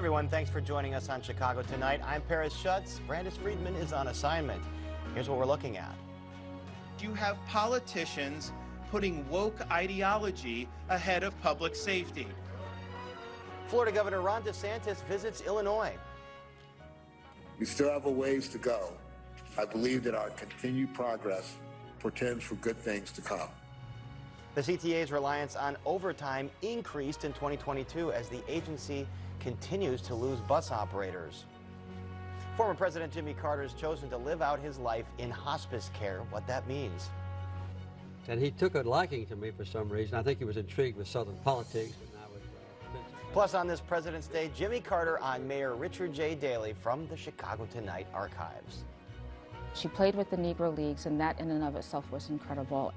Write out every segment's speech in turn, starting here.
everyone, thanks for joining us on Chicago Tonight. I'm Paris Schutz. Brandis Friedman is on assignment. Here's what we're looking at. You have politicians putting woke ideology ahead of public safety. Florida Governor Ron DeSantis visits Illinois. We still have a ways to go. I believe that our continued progress portends for good things to come. The CTA's reliance on overtime increased in 2022 as the agency continues to lose bus operators. Former President Jimmy Carter has chosen to live out his life in hospice care, what that means. And he took a liking to me for some reason. I think he was intrigued with Southern politics. Plus, on this President's Day, Jimmy Carter on Mayor Richard J. Daley from the Chicago Tonight archives. She played with the Negro Leagues, and that in and of itself was incredible.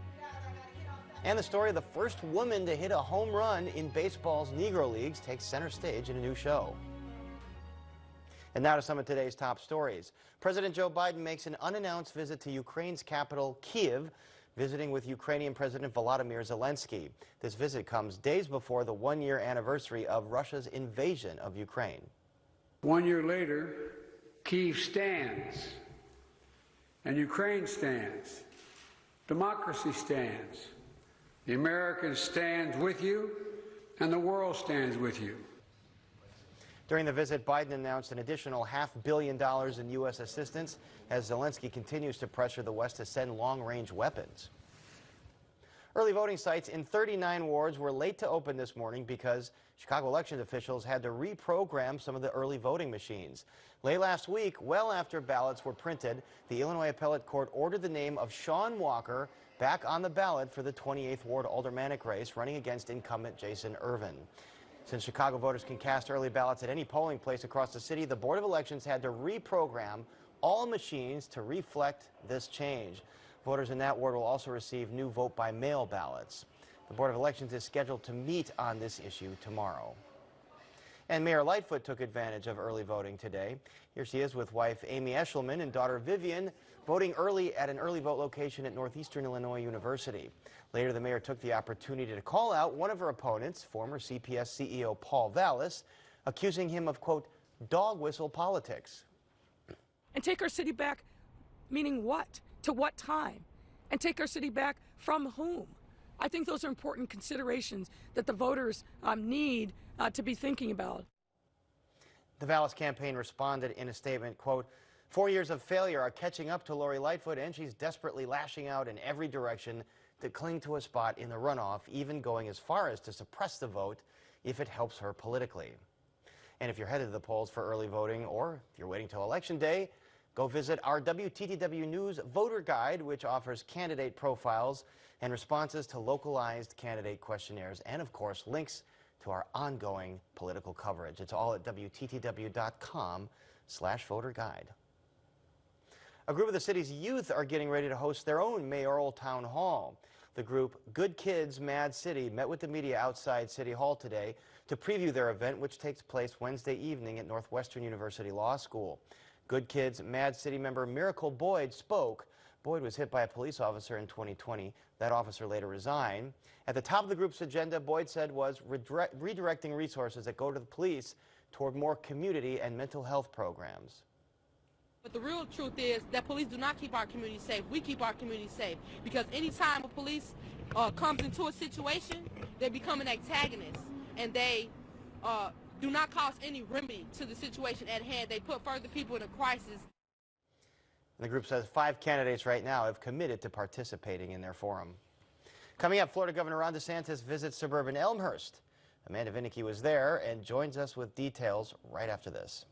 And the story of the first woman to hit a home run in baseball's Negro Leagues takes center stage in a new show. And now to some of today's top stories. President Joe Biden makes an unannounced visit to Ukraine's capital, Kyiv, visiting with Ukrainian President Volodymyr Zelensky. This visit comes days before the one-year anniversary of Russia's invasion of Ukraine. 1 year later, Kyiv stands, and Ukraine stands. Democracy stands. The Americans stand with you, and the world stands with you. During the visit, Biden announced an additional $500 million in U.S. assistance as Zelensky continues to pressure the West to send long-range weapons. Early voting sites in 39 wards were late to open this morning because Chicago election officials had to reprogram some of the early voting machines. Late last week, well after ballots were printed, the Illinois Appellate Court ordered the name of Sean Walker back on the ballot for the 28th Ward aldermanic race, running against incumbent Jason Irvin. Since Chicago voters can cast early ballots at any polling place across the city, the Board of Elections had to reprogram all machines to reflect this change. Voters in that ward will also receive new vote-by-mail ballots. The Board of Elections is scheduled to meet on this issue tomorrow. And Mayor Lightfoot took advantage of early voting today. Here she is with wife Amy Eshelman and daughter Vivian, voting early at an early vote location at Northeastern Illinois University. Later, the mayor took the opportunity to call out one of her opponents, former CPS CEO Paul Vallis, accusing him of, quote, dog whistle politics. And take our city back, meaning what? To what time? And take our city back from whom? I think those are important considerations that the voters need to be thinking about. The Vallis campaign responded in a statement, quote, 4 years of failure are catching up to Lori Lightfoot, and she's desperately lashing out in every direction to cling to a spot in the runoff, even going as far as to suppress the vote if it helps her politically. And if you're headed to the polls for early voting, or if you're waiting till Election Day, go visit our WTTW News Voter Guide, which offers candidate profiles and responses to localized candidate questionnaires, and of course links to our ongoing political coverage. It's all at WTTW.com/voterguide. A group of the city's youth are getting ready to host their own mayoral town hall. The group Good Kids Mad City met with the media outside City Hall today to preview their event, which takes place Wednesday evening at Northwestern University Law School. Good Kids Mad City member Miracle Boyd spoke. Boyd was hit by a police officer in 2020. That officer later resigned. At the top of the group's agenda, Boyd said, was redirecting resources that go to the police toward more community and mental health programs. But the real truth is that police do not keep our community safe. We keep our community safe, because any time a police comes into a situation, they become an antagonist, and they do not cause any remedy to the situation at hand. They put further people in a crisis. The group says 5 candidates right now have committed to participating in their forum. Coming up, Florida Governor Ron DeSantis visits suburban Elmhurst. Amanda Vinicky was there and joins us with details right after this.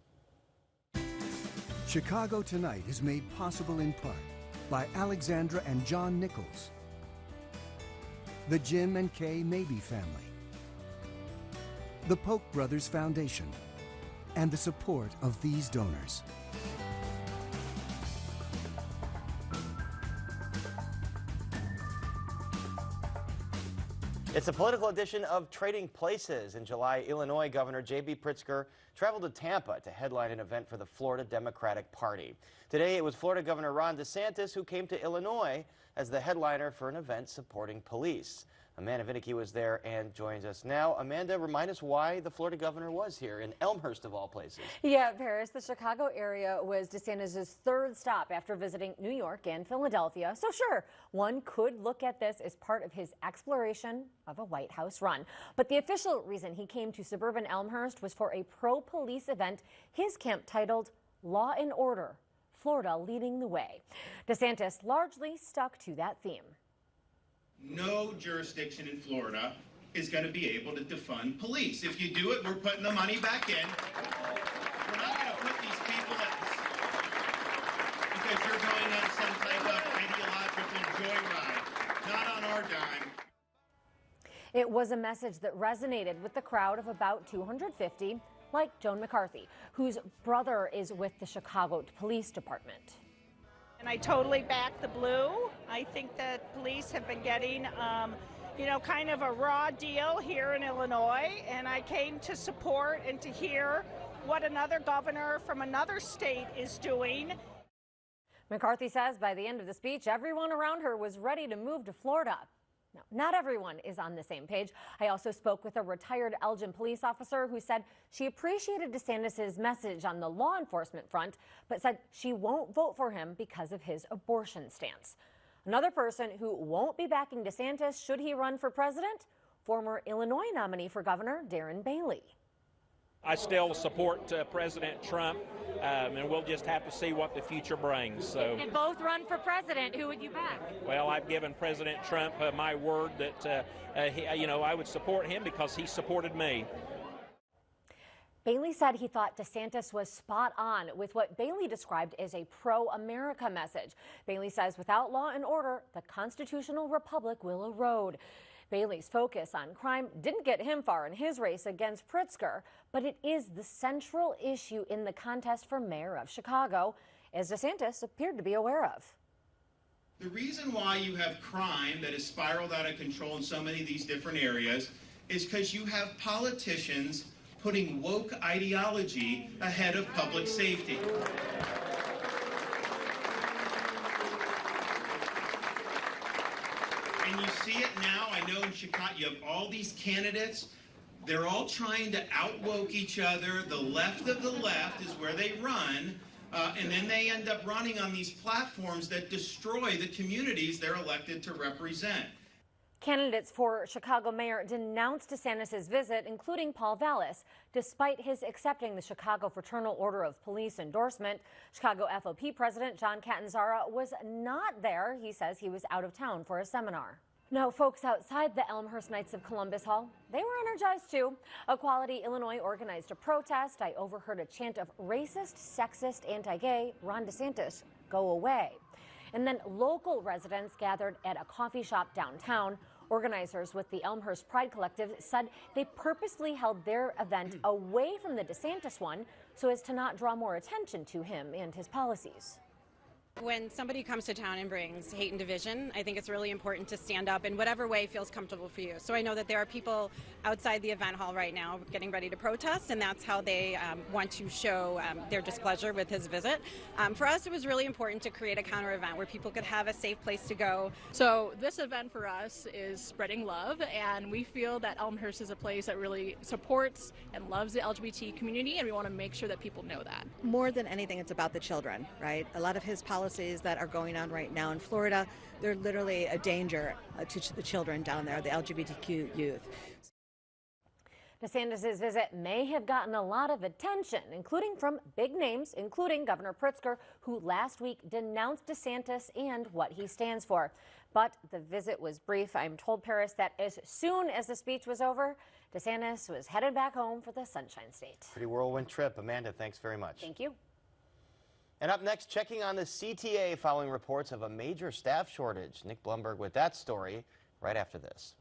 Chicago Tonight is made possible in part by Alexandra and John Nichols, the Jim and Kay Mabey family, the Polk Brothers Foundation, and the support of these donors. It's a political edition of Trading Places. In July, Illinois Governor J.B. Pritzker traveled to Tampa to headline an event for the Florida Democratic Party. Today, it was Florida Governor Ron DeSantis who came to Illinois as the headliner for an event supporting police. Amanda Vinicky was there and joins us now. Amanda, remind us why the Florida governor was here in Elmhurst, of all places. Yeah, Paris, the Chicago area was DeSantis' third stop after visiting New York and Philadelphia. So sure, one could look at this as part of his exploration of a White House run. But the official reason he came to suburban Elmhurst was for a pro-police event his camp titled Law and Order, Florida Leading the Way. DeSantis largely stuck to that theme. No jurisdiction in Florida is going to be able to defund police. If you do it, we're putting the money back in. We're not going to put these people at because you're going on some type of ideological joyride. Not on our dime. It was a message that resonated with the crowd of about 250, like Joan McCarthy, whose brother is with the Chicago Police Department. And I totally back the blue. I think that police have been getting, kind of a raw deal here in Illinois, and I came to support and to hear what another governor from another state is doing. McCarthy says by the end of the speech, everyone around her was ready to move to Florida. Now, not everyone is on the same page. I also spoke with a retired Elgin police officer who said she appreciated DeSantis' message on the law enforcement front, but said she won't vote for him because of his abortion stance. Another person who won't be backing DeSantis should he run for president, former Illinois nominee for governor Darren Bailey. I still support President Trump, and we'll just have to see what the future brings. So, and both run for president, who would you back? Well, I've given President Trump my word that I would support him because he supported me. Bailey said he thought DeSantis was spot on with what Bailey described as a pro-America message. Bailey says without law and order, the constitutional republic will erode. Bailey's focus on crime didn't get him far in his race against Pritzker, but it is the central issue in the contest for mayor of Chicago, as DeSantis appeared to be aware of. The reason why you have crime that has spiraled out of control in so many of these different areas is because you have politicians putting woke ideology ahead of public safety. And you see it now. I know in Chicago you have all these candidates. They're all trying to outwoke each other. The left of the left is where they run. And then they end up running on these platforms that destroy the communities they're elected to represent. Candidates for Chicago mayor denounced DeSantis' visit, including Paul Vallis, despite his accepting the Chicago Fraternal Order of Police endorsement. Chicago FOP President John Catanzara was not there. He says he was out of town for a seminar. Now, folks outside the Elmhurst Knights of Columbus Hall, they were energized too. Equality Illinois organized a protest. I overheard a chant of racist, sexist, anti-gay, Ron DeSantis, go away. And then local residents gathered at a coffee shop downtown. Organizers with the Elmhurst Pride Collective said they purposely held their event away from the DeSantis one so as to not draw more attention to him and his policies. When somebody comes to town and brings hate and division, I think it's really important to stand up in whatever way feels comfortable for you. So I know that there are people outside the event hall right now getting ready to protest, and that's how they want to show their displeasure with his visit. For us, it was really important to create a counter event where people could have a safe place to go. So this event for us is spreading love, and we feel that Elmhurst is a place that really supports and loves the LGBT community, and we want to make sure that people know that. More than anything, it's about the children, right? A lot of his policies that are going on right now in Florida, they're literally a danger to the children down there, the LGBTQ youth. DeSantis' visit may have gotten a lot of attention, including from big names, including Governor Pritzker, who last week denounced DeSantis and what he stands for. But the visit was brief. I'm told, Paris, that as soon as the speech was over, DeSantis was headed back home for the Sunshine State. Pretty whirlwind trip. Amanda, thanks very much. Thank you. And up next, checking on the CTA following reports of a major staff shortage. Nick Blumberg with that story right after this.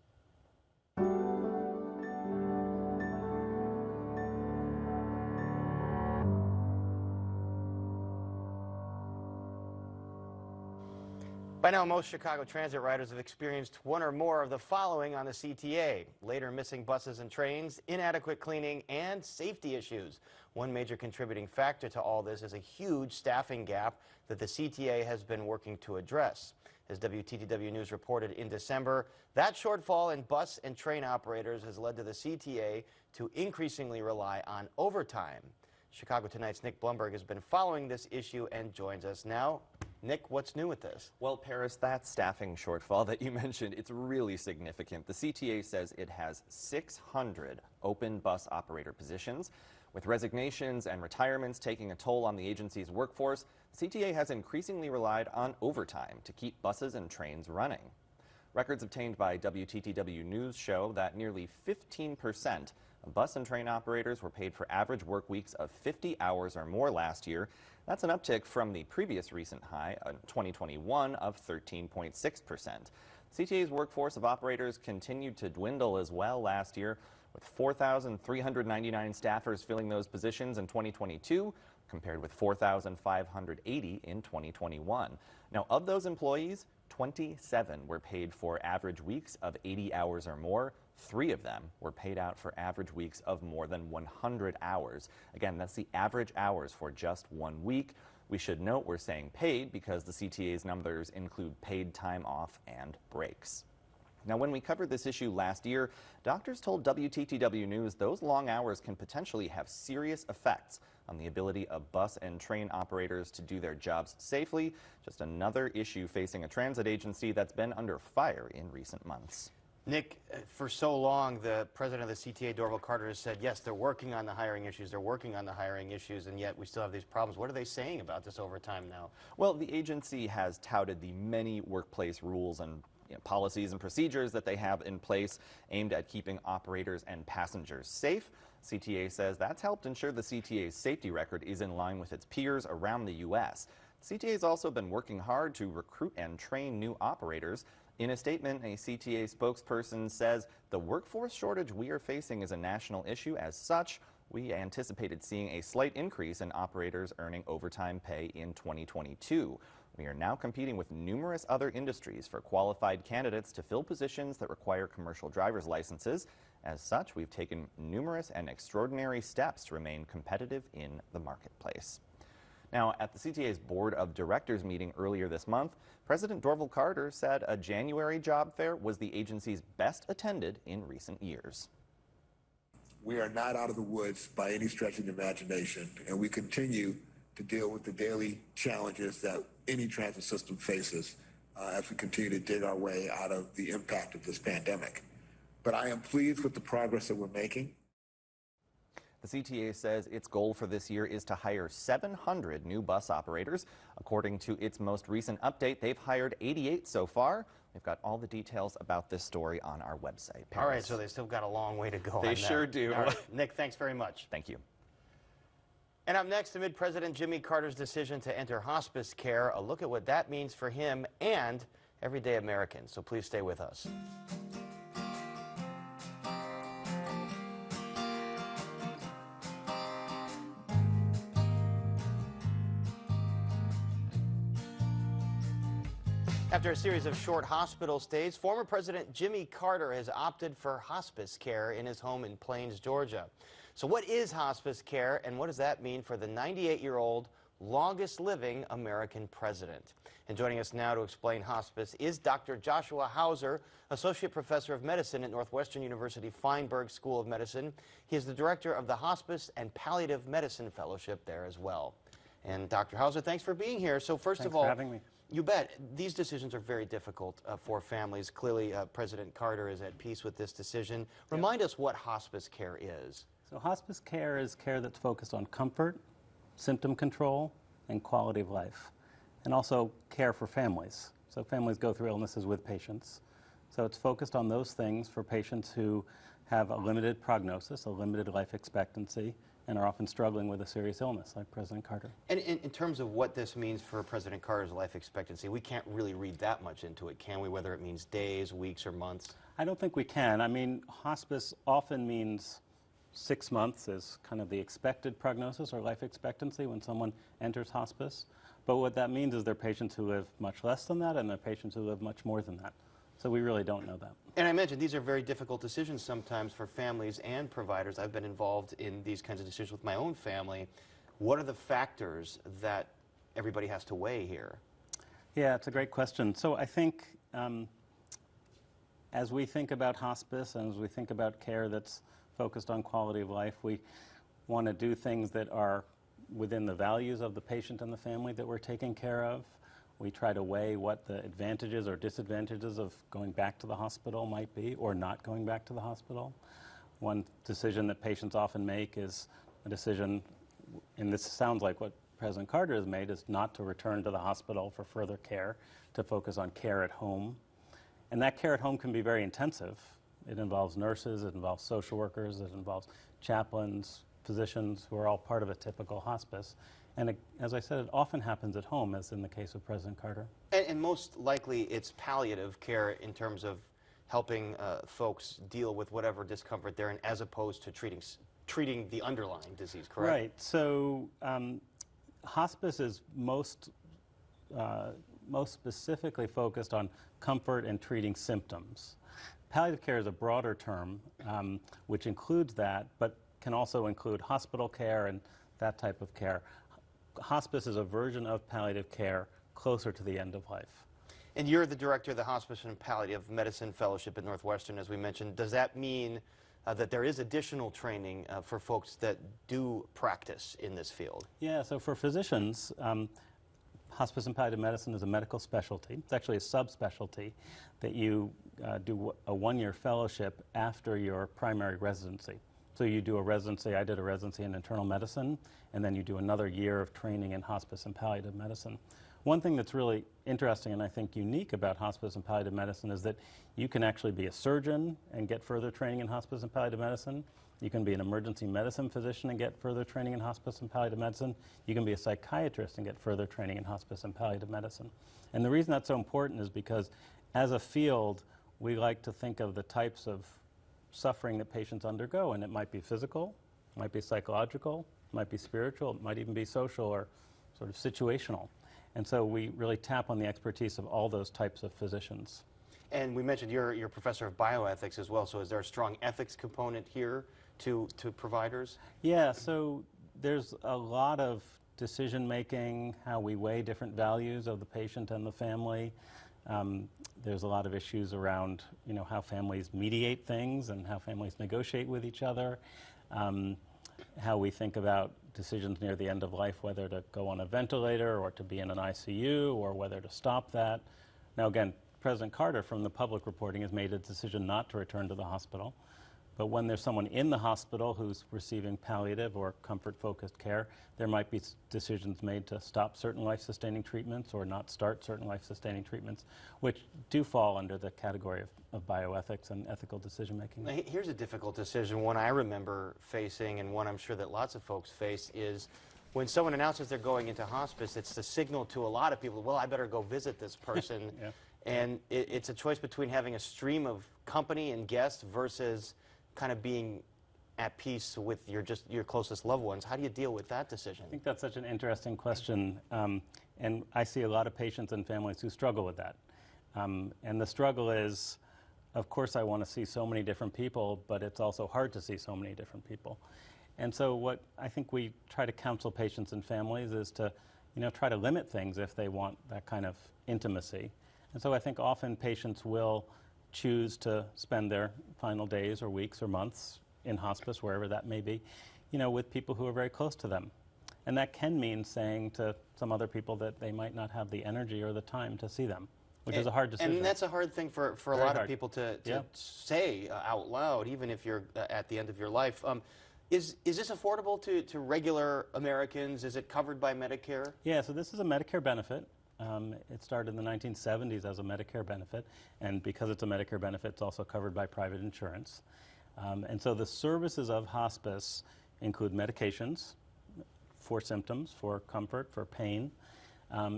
By now, most Chicago Transit riders have experienced one or more of the following on the CTA: later missing buses and trains, inadequate cleaning, and safety issues. One major contributing factor to all this is a huge staffing gap that the CTA has been working to address. As WTTW News reported in December, that shortfall in bus and train operators has led to the CTA to increasingly rely on overtime. Chicago Tonight's Nick Blumberg has been following this issue and joins us now. Nick, what's new with this? Well, Paris, that staffing shortfall that you mentioned, it's really significant. The CTA says it has 600 open bus operator positions. With resignations and retirements taking a toll on the agency's workforce, the CTA has increasingly relied on overtime to keep buses and trains running. Records obtained by WTTW News show that nearly 15% of bus and train operators were paid for average work weeks of 50 hours or more last year. That's an uptick from the previous recent high in 2021 of 13.6%. CTA's workforce of operators continued to dwindle as well last year, with 4,399 staffers filling those positions in 2022, compared with 4,580 in 2021. Now, of those employees, 27 were paid for average weeks of 80 hours or more. 3 of them were paid out for average weeks of more than 100 hours. Again, that's the average hours for just 1 week. We should note we're saying paid because the CTA's numbers include paid time off and breaks. Now, when we covered this issue last year, doctors told WTTW News those long hours can potentially have serious effects on the ability of bus and train operators to do their jobs safely. Just another issue facing a transit agency that's been under fire in recent months. Nick, for so long, the president of the CTA, Dorval Carter, has said, yes, they're working on the hiring issues, and yet we still have these problems. What are they saying about this overtime now? Well, the agency has touted the many workplace rules and policies and procedures that they have in place aimed at keeping operators and passengers safe. CTA says that's helped ensure the CTA's safety record is in line with its peers around the U.S. CTA has also been working hard to recruit and train new operators. In a statement, a CTA spokesperson says the workforce shortage we are facing is a national issue. As such, we anticipated seeing a slight increase in operators earning overtime pay in 2022. We are now competing with numerous other industries for qualified candidates to fill positions that require commercial driver's licenses. As such, we've taken numerous and extraordinary steps to remain competitive in the marketplace. Now, at the CTA's Board of Directors meeting earlier this month, President Dorval Carter said a January job fair was the agency's best attended in recent years. We are not out of the woods by any stretch of the imagination, and we continue to deal with the daily challenges that any transit system faces as we continue to dig our way out of the impact of this pandemic. But I am pleased with the progress that we're making. The CTA says its goal for this year is to hire 700 new bus operators. According to its most recent update, they've hired 88 so far. We've got all the details about this story on our website. All right, so they still got a long way to go. They sure do. All right, Nick, thanks very much. Thank you. And up next, amid President Jimmy Carter's decision to enter hospice care, a look at what that means for him and everyday Americans. So please stay with us. After a series of short hospital stays, former President Jimmy Carter has opted for hospice care in his home in Plains, Georgia. So what is hospice care, and what does that mean for the 98-year-old longest-living American president? And joining us now to explain hospice is Dr. Joshua Hauser, Associate Professor of Medicine at Northwestern University Feinberg School of Medicine. He is the Director of the Hospice and Palliative Medicine Fellowship there as well. And Dr. Hauser, thanks for being here. So first of all, thanks for having me. You bet. These decisions are very difficult for families. Clearly, President Carter is at peace with this decision. Remind us what hospice care is. So hospice care is care that's focused on comfort, symptom control, and quality of life, and also care for families. So families go through illnesses with patients. So it's focused on those things for patients who have a limited prognosis, a limited life expectancy, and are often struggling with a serious illness, like President Carter. And in terms of what this means for President Carter's life expectancy, we can't really read that much into it, can we? Whether it means days, weeks, or months? I don't think we can. I mean, hospice often means 6 months is kind of the expected prognosis or life expectancy when someone enters hospice. But what that means is there are patients who live much less than that, and there are patients who live much more than that. So we really don't know that. And I imagine these are very difficult decisions sometimes for families and providers. I've been involved in these kinds of decisions with my own family. What are the factors that everybody has to weigh here? Yeah, it's a great question. So I think as we think about hospice and as we think about care that's focused on quality of life, we want to do things that are within the values of the patient and the family that we're taking care of. We try to weigh what the advantages or disadvantages of going back to the hospital might be or not going back to the hospital. One decision that patients often make is a decision, and this sounds like what President Carter has made, is not to return to the hospital for further care, to focus on care at home. And that care at home can be very intensive. It involves nurses, it involves social workers, it involves chaplains, physicians who are all part of a typical hospice. And as I said, it often happens at home, as in the case of President Carter. And most likely it's palliative care in terms of helping folks deal with whatever discomfort they're in, as opposed to treating the underlying disease, correct? Right. So hospice is most specifically focused on comfort and treating symptoms. Palliative care is a broader term, which includes that, but can also include hospital care and that type of care. Hospice is a version of palliative care closer to the end of life. And you're the director of the Hospice and Palliative Medicine Fellowship at Northwestern, as we mentioned. Does that mean that there is additional training for folks that do practice in this field? Yeah, so for physicians, hospice and palliative medicine is a medical specialty. It's actually a subspecialty that you do a one-year fellowship after your primary residency. So you do a residency, I did a residency in internal medicine, and then you do another year of training in hospice and palliative medicine. One thing that's really interesting and I think unique about hospice and palliative medicine is that you can actually be a surgeon and get further training in hospice and palliative medicine. You can be an emergency medicine physician and get further training in hospice and palliative medicine. You can be a psychiatrist and get further training in hospice and palliative medicine. And the reason that's so important is because as a field, we like to think of the types of suffering that patients undergo, and it might be physical, it might be psychological, it might be spiritual, it might even be social or sort of situational. And so we really tap on the expertise of all those types of physicians. And we mentioned you're a professor of bioethics as well, so is there a strong ethics component here to providers? Yeah, so there's a lot of decision making, how we weigh different values of the patient and the family. There's a lot of issues around, how families mediate things and how families negotiate with each other, how we think about decisions near the end of life, whether to go on a ventilator or to be in an ICU or whether to stop that. Now again, President Carter, from the public reporting, has made a decision not to return to the hospital. But when there's someone in the hospital who's receiving palliative or comfort-focused care, there might be decisions made to stop certain life-sustaining treatments or not start certain life-sustaining treatments, which do fall under the category of bioethics and ethical decision-making. Here's a difficult decision. One I remember facing, and one I'm sure that lots of folks face, is when someone announces they're going into hospice, it's the signal to a lot of people, well, I better go visit this person. Yeah. And it's a choice between having a stream of company and guests versus kind of being at peace with your closest loved ones. How do you deal with that decision? I think that's such an interesting question, and I see a lot of patients and families who struggle with that. And the struggle is, of course I want to see so many different people, but it's also hard to see so many different people. And so what I think we try to counsel patients and families is to, try to limit things if they want that kind of intimacy. And so I think often patients will choose to spend their final days or weeks or months in hospice, wherever that may be, with people who are very close to them. And that can mean saying to some other people that they might not have the energy or the time to see them, which is a hard decision. And that's a hard thing for a lot of people to say out loud, even if you're at the end of your life. Is this affordable to regular Americans? Is it covered by Medicare? Yeah, so this is a Medicare benefit. It started in the 1970s as a Medicare benefit, and because it's a Medicare benefit, it's also covered by private insurance. And so the services of hospice include medications for symptoms, for comfort, for pain,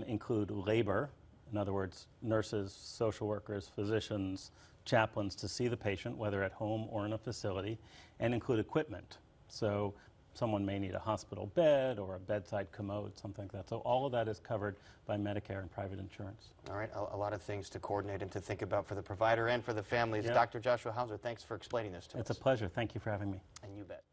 include labor, in other words, nurses, social workers, physicians, chaplains to see the patient, whether at home or in a facility, and include equipment. So someone may need a hospital bed or a bedside commode, something like that. So all of that is covered by Medicare and private insurance. All right, a lot of things to coordinate and to think about for the provider and for the families. Yeah. Dr. Joshua Hauser, thanks for explaining this to us. It's a pleasure. Thank you for having me. And you bet.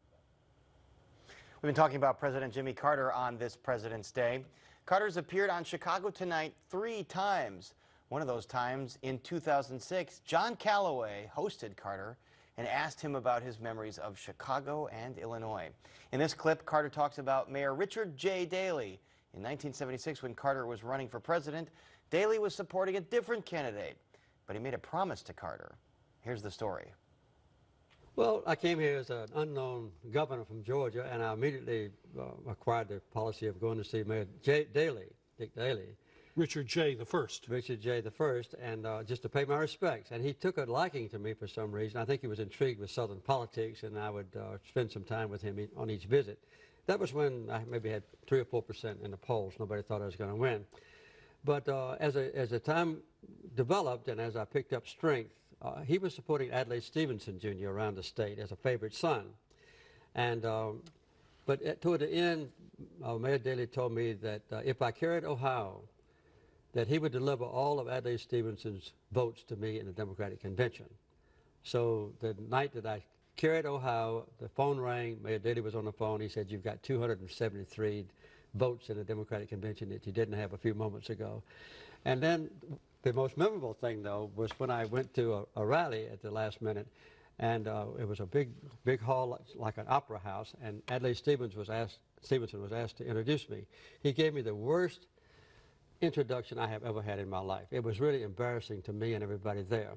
We've been talking about President Jimmy Carter on this President's Day. Carter's appeared on Chicago Tonight 3 times. One of those times, in 2006, John Calloway hosted Carter and asked him about his memories of Chicago and Illinois. In this clip, Carter talks about Mayor Richard J. Daley. In 1976, when Carter was running for president, Daley was supporting a different candidate, but he made a promise to Carter. Here's the story. Well, I came here as an unknown governor from Georgia, and I immediately acquired the policy of going to see Mayor Dick Daley. Richard J. the First. Richard J. the First, and just to pay my respects. And he took a liking to me for some reason. I think he was intrigued with Southern politics, and I would spend some time with him on each visit. That was when I maybe had 3 or 4% in the polls. Nobody thought I was going to win. But as the time developed and as I picked up strength, he was supporting Adlai Stevenson, Jr. around the state as a favorite son. And but toward the end, Mayor Daley told me that if I carried Ohio, that he would deliver all of Adlai Stevenson's votes to me in the Democratic Convention. So the night that I carried Ohio, the phone rang, Mayor Daley was on the phone, he said, "You've got 273 votes in the Democratic Convention that you didn't have a few moments ago." And then the most memorable thing, though, was when I went to a rally at the last minute, and it was a big hall like an opera house, and Adlai Stevenson was asked to introduce me. He gave me the worst introduction I have ever had in my life. It was really embarrassing to me and everybody there.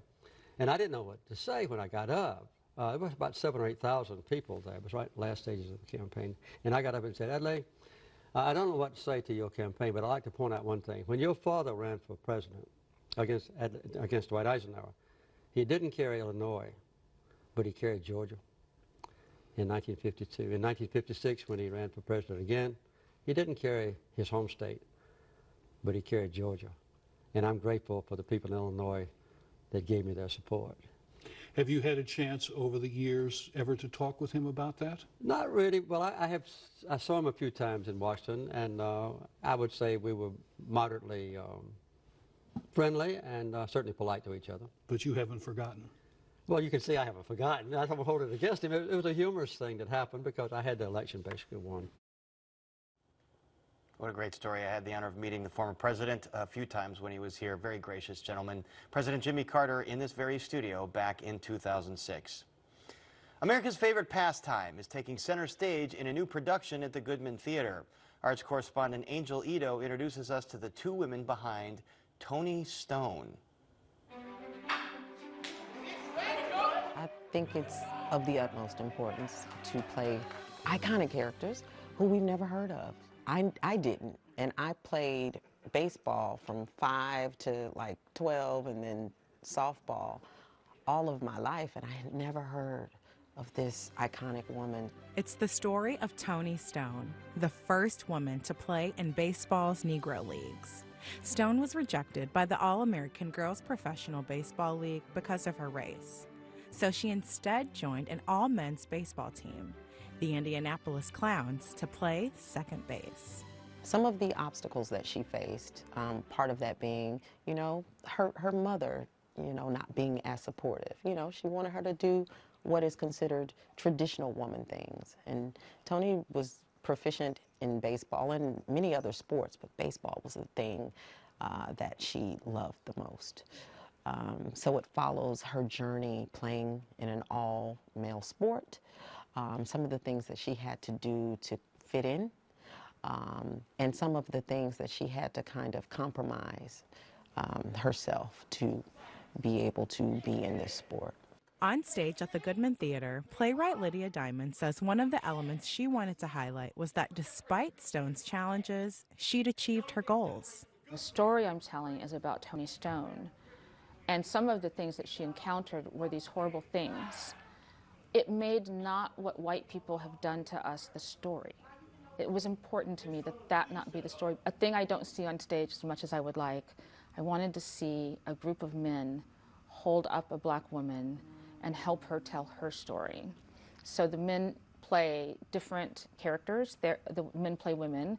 And I didn't know what to say when I got up. It was about 7,000 or 8,000 people there. It was right in the last stages of the campaign. And I got up and said, "Adlai, I don't know what to say to your campaign, but I'd like to point out one thing. When your father ran for president against Dwight Eisenhower, he didn't carry Illinois, but he carried Georgia in 1952. In 1956, when he ran for president again, he didn't carry his home state, but he carried Georgia. And I'm grateful for the people in Illinois that gave me their support." Have you had a chance over the years ever to talk with him about that? Not really. Well, I saw him a few times in Washington, and I would say we were moderately friendly and certainly polite to each other. But you haven't forgotten? Well, you can see I haven't forgotten. I don't hold it against him. It was a humorous thing that happened because I had the election basically won. What a great story. I had the honor of meeting the former president a few times when he was here. Very gracious gentleman. President Jimmy Carter in this very studio back in 2006. America's favorite pastime is taking center stage in a new production at the Goodman Theater. Arts correspondent Angel Ito introduces us to the 2 women behind Tony Stone. I think it's of the utmost importance to play iconic characters who we've never heard of. I didn't, and I played baseball from 5 to like 12 and then softball all of my life, and I had never heard of this iconic woman. It's the story of Tony Stone, the first woman to play in baseball's Negro Leagues. Stone was rejected by the All-American Girls Professional Baseball League because of her race. So she instead joined an all-men's baseball team, the Indianapolis Clowns, to play second base. Some of the obstacles that she faced, part of that being, her mother, not being as supportive. She wanted her to do what is considered traditional woman things. And Tony was proficient in baseball and many other sports, but baseball was the thing that she loved the most. So it follows her journey playing in an all-male sport, some of the things that she had to do to fit in, and some of the things that she had to kind of compromise herself to be able to be in this sport. On stage at the Goodman Theater, playwright Lydia Diamond says one of the elements she wanted to highlight was that despite Stone's challenges, she'd achieved her goals. The story I'm telling is about Tony Stone, and some of the things that she encountered were these horrible things. It made not what white people have done to us the story. It was important to me that that not be the story. A thing I don't see on stage as much as I would like. I wanted to see a group of men hold up a black woman and help her tell her story. So the men play different characters. The men play women.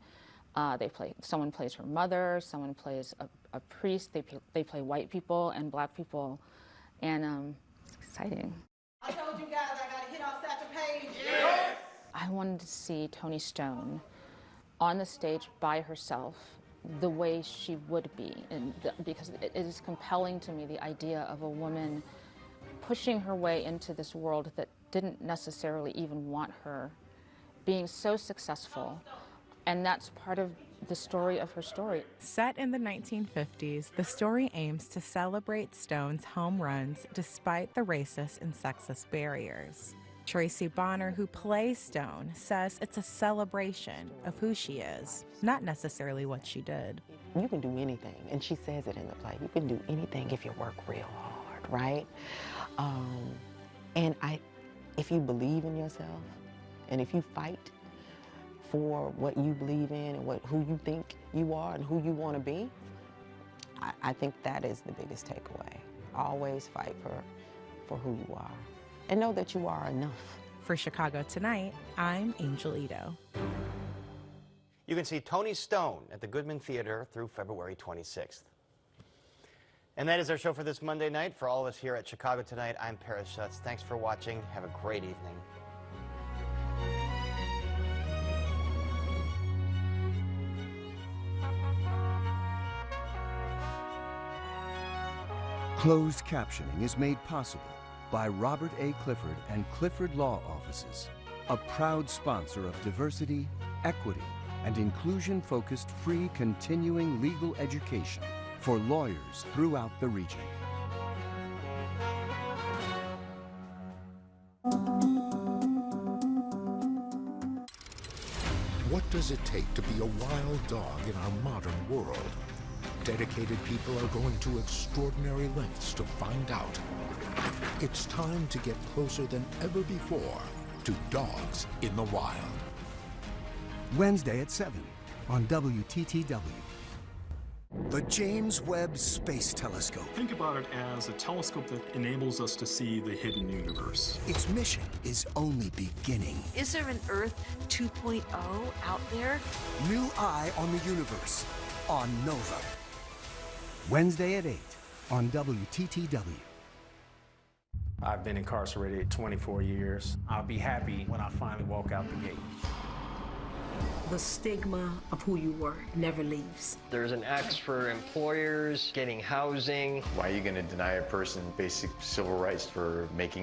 Someone plays her mother, someone plays a priest, they play white people and black people, and it's exciting. I told you guys I got to hit off such a page. Yes! I wanted to see Tony Stone on the stage by herself the way she would be, because it is compelling to me, the idea of a woman pushing her way into this world that didn't necessarily even want her, being so successful, and that's part of the story of her story. Set in the 1950s, the story aims to celebrate Stone's home runs despite the racist and sexist barriers. Tracy Bonner, who plays Stone, says it's a celebration of who she is, not necessarily what she did. You can do anything, and she says it in the play. You can do anything if you work real hard, right? If you believe in yourself, and if you fight for what you believe in and who you think you are and who you want to be, I think that is the biggest takeaway. Always fight for who you are, and know that you are enough. For Chicago Tonight, I'm Angel Ito. You can see Tony Stone at the Goodman Theater through February 26th. And that is our show for this Monday night. For all of us here at Chicago Tonight, I'm Paris Schutz. Thanks for watching. Have a great evening. Closed captioning is made possible by Robert A. Clifford and Clifford Law Offices, a proud sponsor of diversity, equity, and inclusion-focused free continuing legal education for lawyers throughout the region. What does it take to be a wild dog in our modern world? Dedicated people are going to extraordinary lengths to find out. It's time to get closer than ever before to dogs in the wild. Wednesday at 7 on WTTW. The James Webb Space Telescope. Think about it as a telescope that enables us to see the hidden universe. Its mission is only beginning. Is there an Earth 2.0 out there? New eye on the universe on Nova. Wednesday at 8 on WTTW. I've been incarcerated 24 years. I'll be happy when I finally walk out the gate. The stigma of who you were never leaves. There's an X for employers getting housing. Why are you going to deny a person basic civil rights for making